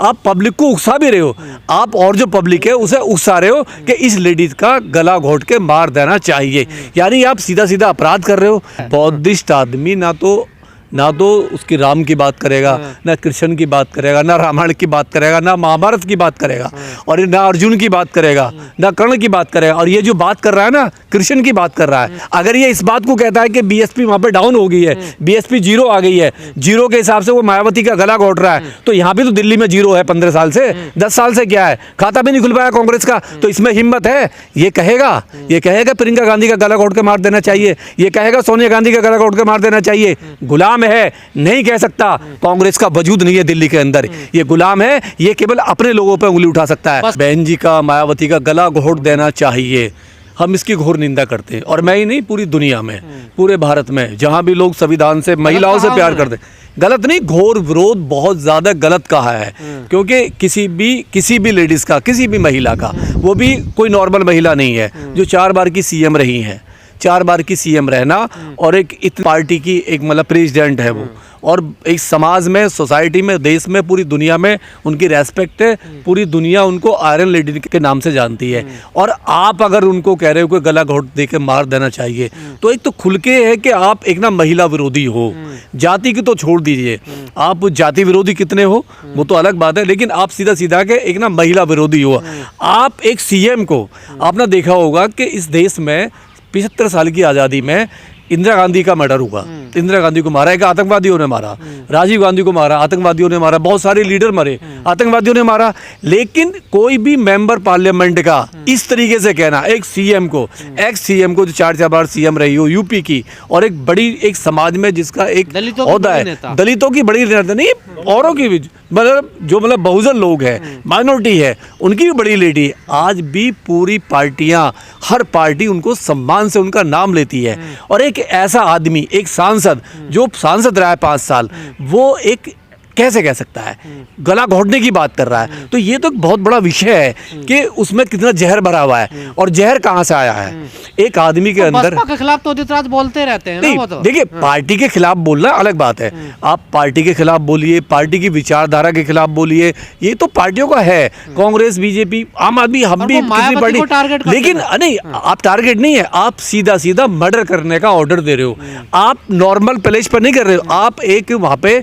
आप पब्लिक को उकसा भी रहे हो, आप और जो पब्लिक है उसे उकसा रहे हो कि इस लेडीज का गला घोट के मार देना चाहिए। यानी आप सीधा सीधा अपराध कर रहे हो। बौद्धिस्ट आदमी ना तो उसकी राम की बात करेगा, ना कृष्ण की बात करेगा, ना रामायण की बात करेगा, ना महाभारत की बात करेगा, और ना अर्जुन की बात करेगा, ना कर्ण की बात करेगा। और ये जो बात कर रहा है ना, कृष्ण की बात कर रहा है। अगर ये इस बात को कहता है कि बीएसपी वहाँ पे डाउन हो गई है, बीएसपी जीरो आ गई है, जीरो के हिसाब से वो मायावती का गला घोट रहा है, तो यहाँ भी तो दिल्ली में जीरो है 15 साल से, 10 साल से क्या है, खाता भी नहीं खुल पाया कांग्रेस का। तो इसमें हिम्मत है, ये कहेगा प्रियंका गांधी का गला घोट के मार देना चाहिए, ये कहेगा सोनिया गांधी का गला घोट के मार देना चाहिए। गुलाम है, नहीं कह सकता। कांग्रेस का वजूद नहीं है दिल्ली के अंदर, ये गुलाम है, ये केवल अपने लोगों पे उंगली उठा सकता है। बहन जी का, मायावती का गला घोट देना चाहिए, हम इसकी घोर निंदा करते हैं। और मैं ही नहीं, पूरी दुनिया में, पूरे भारत में जहां भी लोग संविधान से, महिलाओं से प्यार करते, गलत नहीं, घोर विरोध बहुत ज्यादा गलत कहा है। क्योंकि किसी भी लेडीज का, किसी भी महिला का, वो भी कोई नॉर्मल महिला नहीं है, जो 4 बार की सीएम रही है, 4 बार की सीएम रहना, और एक पार्टी की एक मतलब प्रेसिडेंट है वो, और एक समाज में, सोसाइटी में, देश में, पूरी दुनिया में उनकी रेस्पेक्ट है। पूरी दुनिया उनको आयरन लेडी के नाम से जानती है। और आप अगर उनको कह रहे हो कि गला घोट दे के मार देना चाहिए, तो एक तो खुल के है कि आप एक ना महिला विरोधी हो। जाति की तो छोड़ दीजिए, आप जाति विरोधी कितने हो वो तो अलग बात है, लेकिन आप सीधा सीधा के एक ना महिला विरोधी हो। आप एक सीएम को, आपने देखा होगा कि इस देश में 75 साल की आज़ादी में इंदिरा गांधी का मर्डर हुआ, इंदिरा गांधी को मारा, एक आतंकवादियों ने मारा, राजीव गांधी को मारा, आतंकवादियों ने मारा, बहुत सारे लीडर मरे, आतंकवादियों ने मारा। लेकिन कोई भी मेंबर पार्लियामेंट का इस तरीके से कहना, एक सीएम को, एक्स सीएम को जो 4 बार सीएम रही हो यूपी की, और एक बड़ी, एक समाज में जिसका एक ओहदा है, दलितों की बड़ी नेता नहीं, औरों की भी, मतलब जो मतलब बहुजन लोग हैं, माइनॉरिटी है, उनकी भी बड़ी लेडी, आज भी पूरी पार्टियां, हर पार्टी उनको सम्मान से उनका नाम लेती है। और एक ऐसा आदमी, एक सांसद, जो सांसद रहा है 5 साल, वो एक कैसे कह सकता है, गला घोटने की बात कर रहा है। तो ये तो एक बहुत बड़ा विषय है कि उसमें कितना जहर भरा हुआ है, और जहर कहाँ से आया है। एक आदमी के अंदर, बसपा के खिलाफ तो उदित राज बोलते रहते हैं ना, वो तो देखिए, पार्टी के खिलाफ बोलना अलग बात है। आप पार्टी के खिलाफ बोलिए, पार्टी की विचारधारा के खिलाफ बोलिए, ये तो पार्टियों का है। कांग्रेस, बीजेपी, आम आदमी, हम भी किसी पार्टी, लेकिन नहीं, आप टारगेट नहीं है, आप सीधा सीधा मर्डर करने का ऑर्डर दे रहे हो। आप नॉर्मल प्लेस पर नहीं कर रहे हो, आप एक वहां पे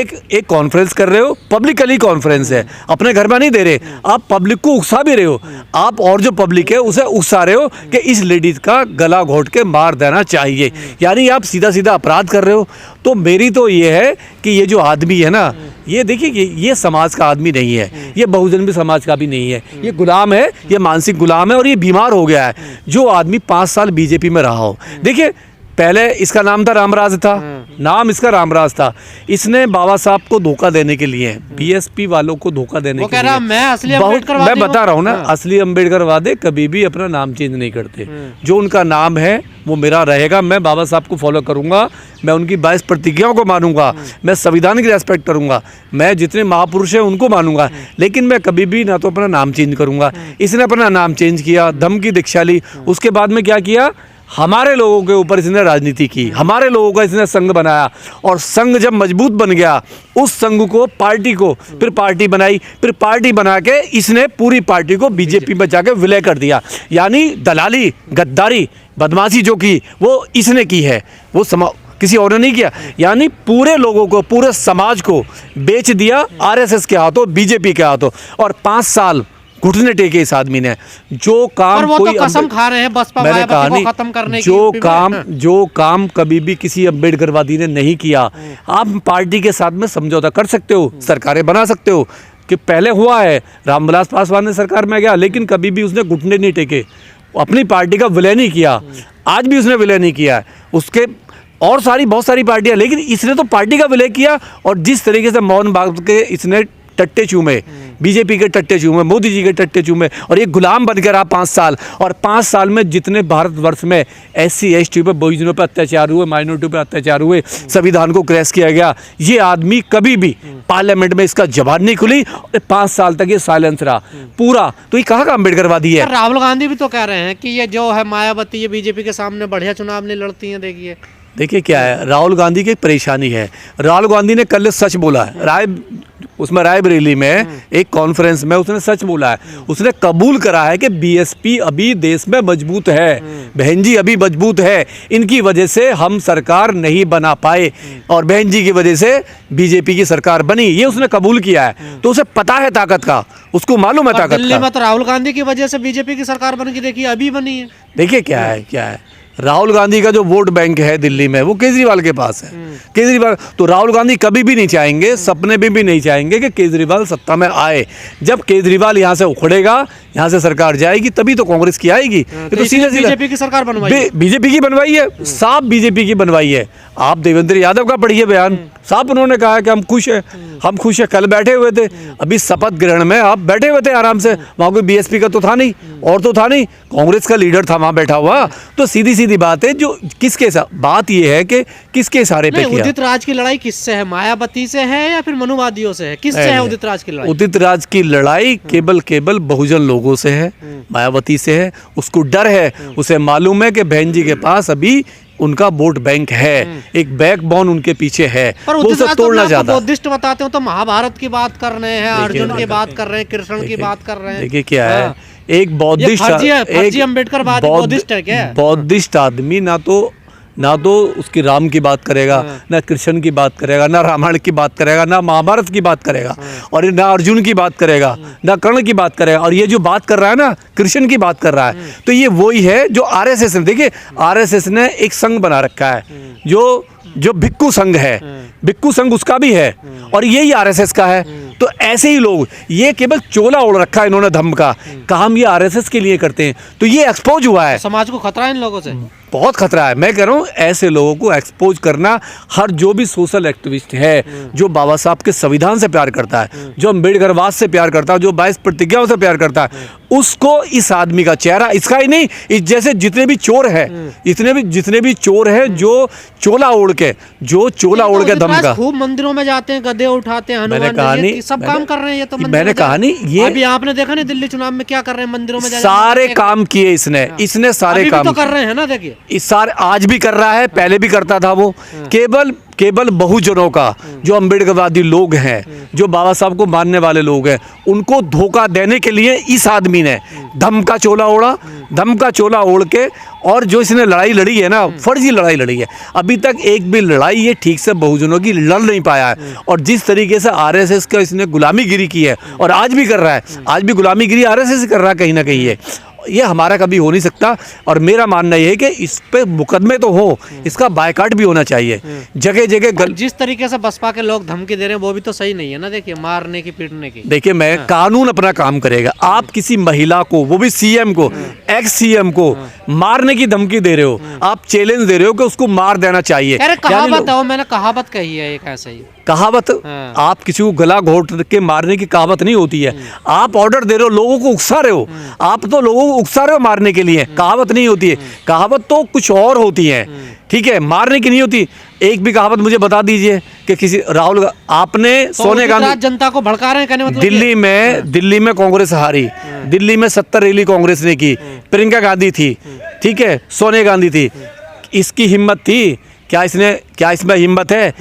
एक कॉन्फ्रेंस कर रहे हो, पब्लिकली कॉन्फ्रेंस है, अपने घर में नहीं दे रहे, आप पब्लिक को उकसा भी रहे हो, आप और जो पब्लिक है उसे उकसा रहे हो कि इस लेडीज का गला घोट के मार देना चाहिए। यानी आप सीधा सीधा अपराध कर रहे हो। तो मेरी तो ये है कि ये जो आदमी है ना, ये देखिए, ये समाज का आदमी नहीं है, ये बहुजन भी समाज का भी नहीं है, ये गुलाम है, ये मानसिक गुलाम है, और ये बीमार हो गया है। जो आदमी 5 साल बीजेपी में रहा हो, देखिए, पहले इसका नाम था रामराज था, नाम इसका रामराज था। इसने बाबा साहब को धोखा देने के लिए, बीएसपी वालों को धोखा देने के लिए, मैं असली अम्बेडकर मैं बता रहा हूँ ना, असली अम्बेडकर वादे कभी भी अपना नाम चेंज नहीं करते। जो उनका नाम है वो मेरा रहेगा। मैं बाबा साहब को फॉलो करूंगा, मैं उनकी 22 प्रतिज्ञाओं को मानूंगा, मैं संविधान की रेस्पेक्ट करूंगा, मैं जितने महापुरुष हैं उनको मानूंगा, लेकिन मैं कभी भी ना तो अपना नाम चेंज करूंगा। इसने अपना नाम चेंज किया, धम्म की दीक्षा ली, उसके बाद में क्या किया, हमारे लोगों के ऊपर इसने राजनीति की, हमारे लोगों का इसने संघ बनाया, और संघ जब मजबूत बन गया, उस संघ को, पार्टी को, फिर पार्टी बनाई, फिर पार्टी बना के इसने पूरी पार्टी को बीजेपी में जाके विलय कर दिया। यानी दलाली, गद्दारी, बदमाशी जो की वो इसने की है, वो किसी और ने नहीं किया। यानी पूरे लोगों को, पूरे समाज को बेच दिया आरएसएस के हाथों, बीजेपी के हाथों। और 5 साल घुटने टेके इस आदमी ने। जो काम वो कोई तो कसम खा रहे हैं बसपा मायावती को खत्म करने की, जो काम कभी भी किसी अम्बेडकरवादी ने नहीं किया। आप पार्टी के साथ में समझौता कर सकते हो, सरकारें बना सकते हो, कि पहले हुआ है, रामविलास पासवान ने सरकार में गया, लेकिन कभी भी उसने घुटने नहीं टेके, अपनी पार्टी का विलय नहीं किया। आज भी उसने विलय नहीं किया है, उसके और बहुत सारी पार्टियां, लेकिन इसने तो पार्टी का विलय किया। और जिस तरीके से मोहन भागवत के इसने टट्टे चूमे, बीजेपी के टट्टे चूमे, मोदी जी के टट्टे चूमे, और ये गुलाम बन के रहा 5 साल। और 5 साल में जितने भारतवर्ष में SC ST पे, बहुजनों पे अत्याचार हुए, माइनॉरिटी पे अत्याचार हुए, संविधान को क्रैश किया गया, ये आदमी कभी भी पार्लियामेंट में इसका जबान नहीं खुली, और 5 साल तक ये साइलेंस रहा पूरा। तो ये कहाँ का अम्बेडकरवादी है? राहुल गांधी भी तो कह रहे हैं कि ये जो है मायावती, ये बीजेपी के सामने बढ़िया चुनाव नहीं लड़ती हैं। देखिए, देखिए क्या है, राहुल गांधी की एक परेशानी है। राहुल गांधी ने कल सच बोला है, रायबरेली में एक कॉन्फ्रेंस में उसने सच बोला है। उसने कबूल करा है कि बीएसपी अभी देश में मजबूत है, बहन जी अभी मजबूत है, इनकी वजह से हम सरकार नहीं बना पाए और बहन जी की वजह से बीजेपी की सरकार बनी, ये उसने कबूल किया है। तो उसे पता है ताकत का, उसको मालूम है ताकत का। दिल्ली में तो राहुल गांधी की वजह से बीजेपी की सरकार बन की, देखिए अभी बनी है। देखिए क्या है राहुल गांधी का जो वोट बैंक है दिल्ली में वो केजरीवाल के पास है। केजरीवाल तो राहुल गांधी कभी भी नहीं चाहेंगे, सपने में भी नहीं चाहेंगे कि केजरीवाल सत्ता में आए। जब केजरीवाल यहाँ से उखड़ेगा, यहाँ से सरकार जाएगी, तभी तो कांग्रेस की आएगी। ये तो सीधे सीधे बीजेपी की सरकार बनवाई, बीजेपी की बनवाई है, साफ बीजेपी की बनवाई है। आप देवेंद्र यादव का पढ़िए बयान, साफ उन्होंने कहा कि हम खुश हैं, हम खुश हैं। कल बैठे हुए थे, अभी शपथ ग्रहण में आप बैठे हुए थे आराम से, वहाँ कोई बीएसपी का तो था नहीं और तो था नहीं, कांग्रेस का लीडर था वहाँ बैठा हुआ। तो सीधी सीधी बात है, जो किसके साथ बात ये है कि किसके इशारे पे किया। उदित राज की लड़ाई किससे है? मायावती से है या फिर मनुवादियों से है? किससे है उदित राज की लड़ाई? उदित राज की लड़ाई केवल बहुजन लोगों से है, मायावती से है। उसको डर है, उसे मालूम है कि बहन जी के पास अभी उनका वोट बैंक है, एक बैकबोन उनके पीछे है, पर वो उसे तोड़ना चाहता है। बौद्धिस्ट बताते हो तो महाभारत की बात कर रहे हैं, अर्जुन की बात कर रहे हैं, कृष्ण की बात कर रहे हैं। देखिए क्या है, एक बौद्धिस्ट, फर्जी अम्बेडकर बौद्धिस्ट है क्या? बौद्धिस्ट आदमी ना तो उसकी राम की बात करेगा, ना कृष्ण की बात करेगा, ना रामायण की बात करेगा, ना महाभारत की बात करेगा, और ना अर्जुन की बात करेगा, ना कर्ण की बात करेगा। और ये जो बात कर रहा है ना, कृष्ण की बात कर रहा है, तो ये वही है जो आरएसएस ने, देखिए आरएसएस ने एक संघ बना रखा है जो भिक्खू संघ है, भिक्खू संघ उसका भी है और यही आरएसएस का है। तो ऐसे ही लोग, ये केवल चोला ओढ़ रखा है इन्होंने धम्म का, काम ये आरएसएस के लिए करते हैं। तो ये एक्सपोज हुआ है, समाज को खतरा है इन लोगों से, बहुत खतरा है। मैं कह रहा हूँ ऐसे लोगों को एक्सपोज करना, हर जो भी सोशल एक्टिविस्ट है, जो बाबा साहब के संविधान से प्यार करता है, जो अम्बेडकरवाद से प्यार करता है, जो 22 प्रतिज्ञाओं से प्यार करता है, उसको इस आदमी का चेहरा, इसका ही नहीं, इस जैसे जितने भी चोर है, जितने भी चोर है जो चोला ओढ़ के दम का, खूब मंदिरों में जाते हैं, गधे उठाते हैं, मैंने कहा नहीं, सब काम कर रहे हैं। ये तो मैंने कहा नहीं, ये अभी आपने देखा नहीं दिल्ली चुनाव में क्या कर रहे हैं, मंदिरों में सारे काम किए इसने सारे काम तो कर रहे हैं ना। देखिए इस सारे आज भी कर रहा है, पहले भी करता था वो। केवल बहुजनों का, जो अम्बेडकरवादी लोग हैं, जो बाबा साहब को मानने वाले लोग हैं, उनको धोखा देने के लिए इस आदमी ने धम का चोला ओढ़ के, और जो इसने लड़ाई लड़ी है ना, फर्जी लड़ाई लड़ी है। अभी तक एक भी लड़ाई ये ठीक से बहुजनों की लड़ नहीं पाया है। और जिस तरीके से आरएसएस का इसने गुलामीगिरी की है, और आज भी कर रहा है, आज भी गुलामीगिरी आरएसएस कर रहा है कहीं ना कहीं। ये हमारा कभी हो नहीं सकता। और मेरा मानना यह है कि इस पे मुकदमे तो हो, इसका बायकाट भी होना चाहिए जगह जगह। जिस तरीके से बसपा के लोग धमकी दे रहे हैं वो भी तो सही नहीं है ना। देखिए मारने की, पीटने की। देखिए मैं कानून अपना काम करेगा। आप किसी महिला को, वो भी सीएम को, एक्स सीएम को मारने की धमकी दे रहे हो, आप चैलेंज दे रहे हो कि उसको मार देना चाहिए। अरे कहावत है, मैंने कहावत कही है एक ऐसा ही कहावत। आप किसी को गला घोट के मारने की कहावत नहीं होती है। आप ऑर्डर दे रहे हो, लोगों को उकसा रहे हो, आप तो लोगों को उकसा रहे हो मारने के लिए। कहावत नहीं होती है, कहावत तो कुछ और होती है, ठीक है, मारने की नहीं होती। एक भी कहावत मुझे बता दीजिए कि किसी आपने तो सोनिया गांधी जनता को भड़का रहे हैं, कहने मतलब दिल्ली में कांग्रेस हारी, दिल्ली में 70 रैली कांग्रेस ने की, प्रियंका गांधी थी, ठीक है, सोनिया गांधी थी। इसकी हिम्मत थी क्या? इसमें हिम्मत है?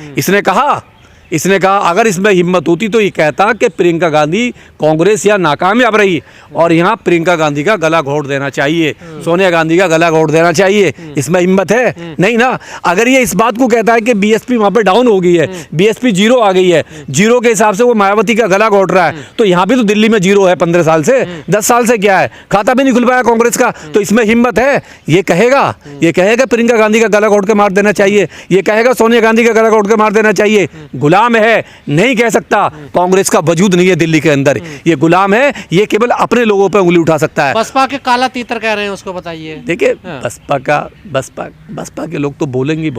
इसने कहा अगर इसमें हिम्मत होती तो ये कहता कि प्रियंका गांधी कांग्रेस या नाकामयाब रही और यहाँ प्रियंका गांधी का गला घोट देना चाहिए, सोनिया गांधी का गला घोट देना चाहिए। इसमें हिम्मत है? नहीं ना। अगर ये इस बात को कहता है कि बीएसपी वहाँ पे डाउन हो गई है, बीएसपी 0 आ गई है, 0 के हिसाब से वो मायावती का गला घोट रहा है, तो यहाँ भी तो दिल्ली में 0 है 15 साल से, 10 साल से क्या है, खाता भी नहीं खुल पाया कांग्रेस का। तो इसमें हिम्मत है? ये कहेगा प्रियंका गांधी का गला घोट के मार देना चाहिए, ये कहेगा सोनिया गांधी का गला घोट के मार देना चाहिए। गुलाम है, नहीं कह सकता। कांग्रेस का वजूद नहीं है दिल्ली के अंदर, ये गुलाम है, ये केवल अपने लोगों पे उंगली उठा सकता है। बसपा के काला तीतर कह रहे हैं, उसको बताइए। देखिए बसपा के लोग तो बोलेंगे।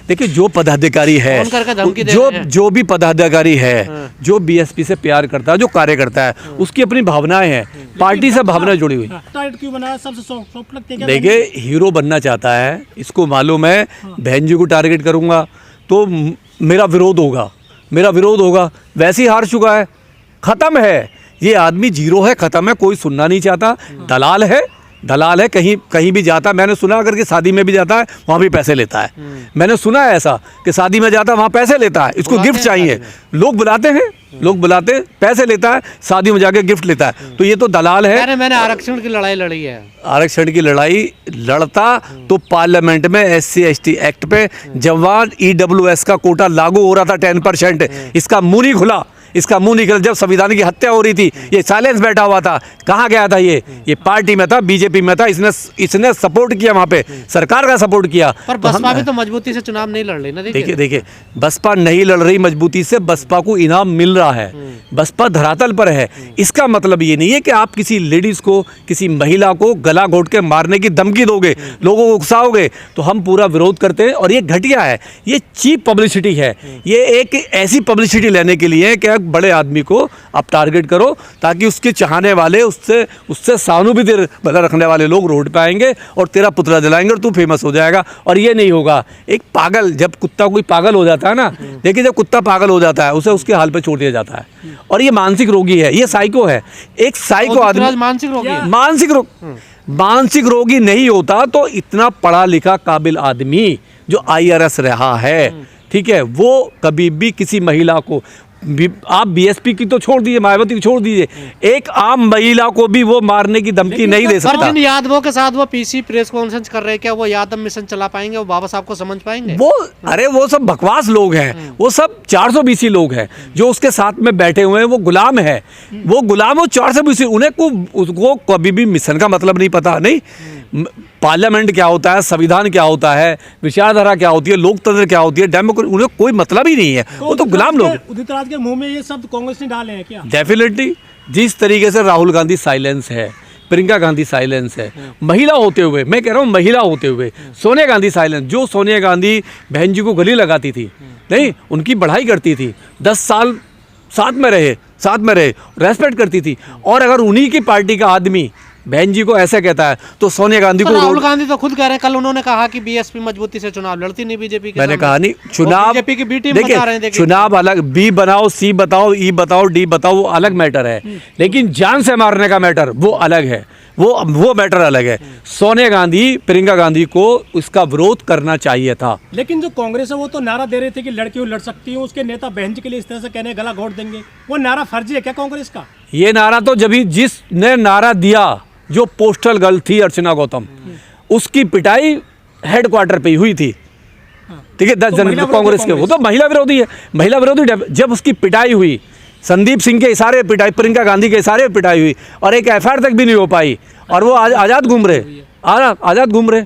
देखिए जो पदाधिकारी है, जो भी पदाधिकारी है, जो बीएसपी से प्यार करता है, जो कार्य करता है, उसकी अपनी भावनाएं हैं, पार्टी से भावना जुड़ी हुई। देखिए हीरो बनना चाहता है, इसको मालूम है बहन जी को टारगेट करूंगा तो मेरा विरोध होगा, वैसे ही हार चुका है, खत्म है। ये आदमी 0 है, खत्म है, कोई सुनना नहीं चाहता, दलाल है, दलाल है, कहीं कहीं भी जाता है। मैंने सुना अगर कि शादी में भी जाता है वहाँ भी पैसे लेता है। मैंने सुना है ऐसा कि शादी में जाता है वहाँ पैसे लेता है, इसको गिफ्ट चाहिए, लोग बुलाते हैं, लोग बुलाते पैसे लेता है, शादी में जाके गिफ्ट लेता है, तो ये तो दलाल है। मैंने आरक्षण की लड़ाई लड़ी है। आरक्षण की लड़ाई लड़ता तो पार्लियामेंट में SC/ST एक्ट पे जवान EWS का कोटा लागू हो रहा था 10%, इसका मुंह नहीं खुला, इसका मुंह निकल। जब संविधान की हत्या हो रही थी ये साइलेंस बैठा हुआ था, कहाँ गया था ये पार्टी में था, बीजेपी में था, इसने सपोर्ट किया, वहां पे सरकार का सपोर्ट किया। पर बसपा भी तो मजबूती से चुनाव नहीं लड़ रही ना। देखिए बसपा नहीं लड़ रही मजबूती से, बसपा को इनाम मिल रहा है, बसपा धरातल पर है। इसका मतलब ये नहीं है कि आप किसी लेडीज को, किसी महिला को गला घोट के मारने की धमकी दोगे, लोगों को उकसाओगे, तो हम पूरा विरोध करते हैं। और ये घटिया है, ये चीप पब्लिसिटी है, ये एक ऐसी पब्लिसिटी लेने के लिए कि बड़े आदमी को आप टारगेट करो ताकि उसके चाहने वाले, उससे सहानुभूति रखने वाले लोग रोड पे आएंगे और तेरा पुतला जलाएंगे और तू फेमस हो जाएगा। और ये नहीं होगा। एक पागल, जब कुत्ता कोई पागल हो जाता है ना, देखिए जब कुत्ता पागल हो जाता है उसे उसके हाल पे छोड़ दिया जाता है। और ये मानसिक रोगी है, ये साइको है, एक साइको आदमी। मानसिक रोगी नहीं होता तो इतना पढ़ा लिखा काबिल आदमी जो IRS रहा है, ठीक है, वो कभी भी किसी महिला को, आप BSP की तो छोड़ दीजिए, मायावती की छोड़ दीजिए, एक आम महिला को भी वो मारने की धमकी नहीं दे सकता। जिन यादवों के साथ वो PC प्रेस कॉन्फ्रेंस कर रहे हैं, क्या वो यादव मिशन चला पाएंगे? वो बाबा साहब को समझ पाएंगे? वो अरे वो सब बकवास लोग हैं, वो सब 420 लोग हैं जो उसके साथ में बैठे हुए हैं, वो गुलाम है, वो गुलाम हो 420। उन्हें उसको कभी भी मिशन का मतलब नहीं पता, नहीं पार्लियामेंट क्या होता है, संविधान क्या होता है, विचारधारा क्या होती है, लोकतंत्र क्या होती है, डेमोक्रेसी, उन्हें कोई मतलब ही नहीं है। वो तो गुलाम लोग। उदित राज के मुंह में ये शब्द कांग्रेस ने डाले हैं क्या? डेफिनेटली। जिस तरीके से राहुल गांधी साइलेंस है, प्रियंका गांधी साइलेंस है, महिला होते हुए, मैं कह रहा हूँ महिला होते हुए, सोनिया गांधी साइलेंस, जो सोनिया गांधी बहन जी को गले लगाती थी, नहीं उनकी बढ़ाई करती थी, 10 साल साथ में रहे, रेस्पेक्ट करती थी। और अगर उन्हीं की पार्टी का आदमी बहन जी को ऐसे कहता है तो सोनिया गांधी को, राहुल गांधी तो खुद कह रहे हैं, कल उन्होंने कहा कि BSP मजबूती से चुनाव लड़ती नहीं बीजेपी के। मैंने कहा नहीं, चुनाव बीजेपी की बी टीम बता रहे हैं। चुनाव अलग, B बनाओ, C बताओ, E बताओ, D बताओ, वो अलग मैटर है, लेकिन जान से मारने का मैटर वो अलग है, वो मैटर अलग है। सोनिया गांधी, प्रियंका गांधी को इसका विरोध करना चाहिए था। लेकिन जो कांग्रेस है वो तो नारा दे रहे थे कि लड़कियों लड़ सकती हूँ, उसके नेता बहन जी के लिए इस तरह से कहने गला घोट देंगे, वो नारा फर्जी है क्या कांग्रेस का? ये नारा तो जब जिसने नारा दिया, जो पोस्टल गर्ल थी अर्चना गौतम, उसकी पिटाई हेडक्वार्टर पे ही हुई थी, ठीक है, 10 जन कांग्रेस के, वो तो महिला विरोधी है, महिला विरोधी। जब उसकी पिटाई हुई, संदीप सिंह के इशारे पिटाई, प्रियंका गांधी के इशारे पिटाई हुई, और एक FIR तक भी नहीं हो पाई, और वो आज़ाद घूम रहे,